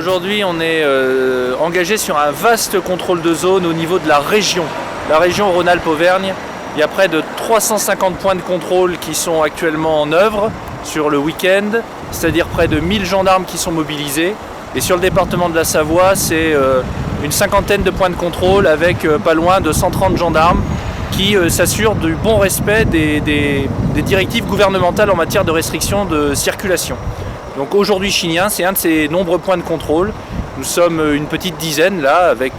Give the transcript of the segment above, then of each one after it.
Aujourd'hui, on est engagé sur un vaste contrôle de zone au niveau de la région Rhône-Alpes-Auvergne. Il y a près de 350 points de contrôle qui sont actuellement en œuvre sur le week-end, c'est-à-dire près de 1000 gendarmes qui sont mobilisés. Et sur le département de la Savoie, c'est une cinquantaine de points de contrôle avec pas loin de 130 gendarmes qui s'assurent du bon respect des directives gouvernementales en matière de restriction de circulation. Donc aujourd'hui, Chignin, c'est un de ces nombreux points de contrôle. Nous sommes une petite dizaine là avec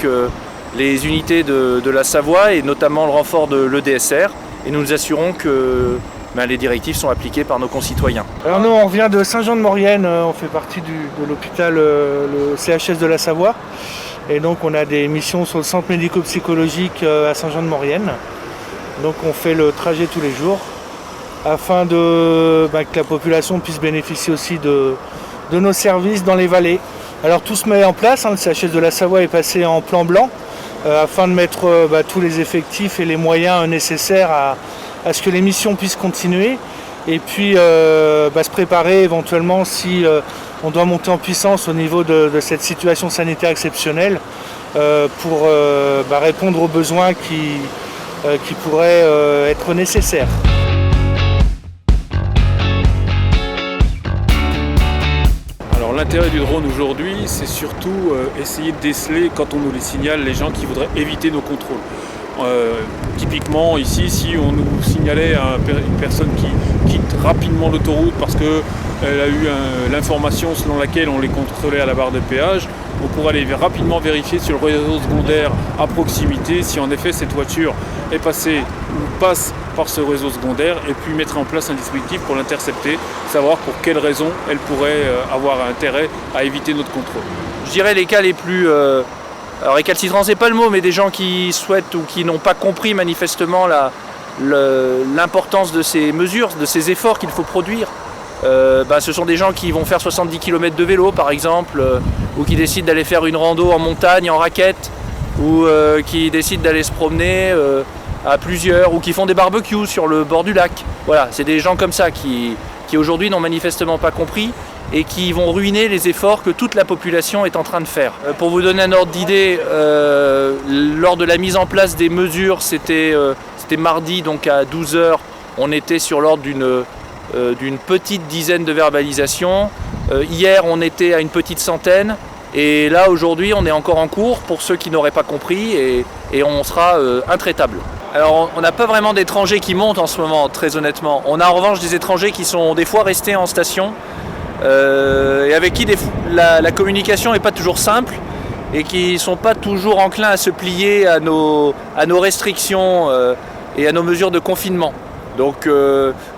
les unités de la Savoie et notamment le renfort de l'EDSR. Et nous nous assurons que les directives sont appliquées par nos concitoyens. Alors nous, on vient de Saint-Jean-de-Maurienne, on fait partie de l'hôpital, le CHS de la Savoie. Et donc on a des missions sur le centre médico-psychologique à Saint-Jean-de-Maurienne. Donc on fait le trajet tous les jours afin que la population puisse bénéficier aussi de nos services dans les vallées. Alors tout se met en place, le CHS de la Savoie est passé en plan blanc afin de mettre tous les effectifs et les moyens nécessaires à ce que les missions puissent continuer et puis se préparer éventuellement si on doit monter en puissance au niveau de cette situation sanitaire exceptionnelle pour répondre aux besoins qui pourraient être nécessaires. Alors l'intérêt du drone aujourd'hui, c'est surtout essayer de déceler, quand on nous les signale, les gens qui voudraient éviter nos contrôles. Typiquement ici, si on nous signalait une personne qui quitte rapidement l'autoroute parce qu'elle a eu l'information selon laquelle on les contrôlait à la barre de péage, on pourrait aller rapidement vérifier sur le réseau secondaire à proximité si en effet cette voiture est passée ou passe par ce réseau secondaire et puis mettre en place un dispositif pour l'intercepter, savoir pour quelles raisons elle pourrait avoir intérêt à éviter notre contrôle. Je dirais les cas les plus... Alors récalcitrants, c'est pas le mot, mais des gens qui souhaitent ou qui n'ont pas compris manifestement l'importance de ces mesures, de ces efforts qu'il faut produire. Ce sont des gens qui vont faire 70 km de vélo par exemple, ou qui décident d'aller faire une rando en montagne, en raquette, ou qui décident d'aller se promener à plusieurs, ou qui font des barbecues sur le bord du lac. Voilà, c'est des gens comme ça qui aujourd'hui n'ont manifestement pas compris et qui vont ruiner les efforts que toute la population est en train de faire. Pour vous donner un ordre d'idée, lors de la mise en place des mesures, c'était mardi, donc à 12h, on était sur l'ordre d'une petite dizaine de verbalisations. Hier, on était à une petite centaine. Et là, aujourd'hui, on est encore en cours pour ceux qui n'auraient pas compris et on sera intraitable. Alors, on n'a pas vraiment d'étrangers qui montent en ce moment, très honnêtement. On a en revanche des étrangers qui sont des fois restés en station et avec qui la communication n'est pas toujours simple et qui ne sont pas toujours enclins à se plier à nos restrictions et à nos mesures de confinement. Donc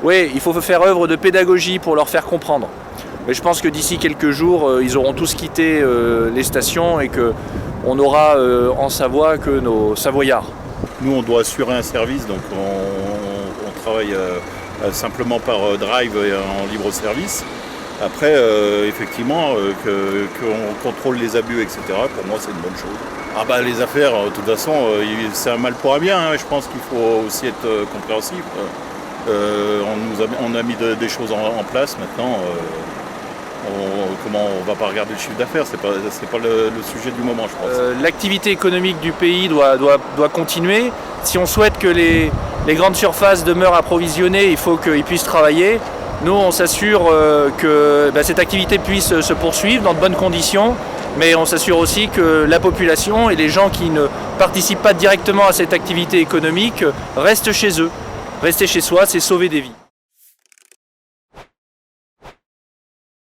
oui, il faut faire œuvre de pédagogie pour leur faire comprendre. Mais je pense que d'ici quelques jours, ils auront tous quitté les stations et qu'on aura en Savoie que nos Savoyards. Nous, on doit assurer un service, donc on travaille simplement par drive et en libre service. Après, effectivement, qu'on contrôle les abus, etc., pour moi, c'est une bonne chose. Les affaires, de toute façon, c'est un mal pour un bien. Je pense qu'il faut aussi être compréhensif. On a mis des choses en place. Maintenant, on va pas regarder le chiffre d'affaires. C'est pas le sujet du moment, je pense. L'activité économique du pays doit continuer. Si on souhaite que les grandes surfaces demeurent approvisionnées, il faut qu'ils puissent travailler. Nous, on s'assure que cette activité puisse se poursuivre dans de bonnes conditions, mais on s'assure aussi que la population et les gens qui ne participent pas directement à cette activité économique restent chez eux. Rester chez soi, c'est sauver des vies.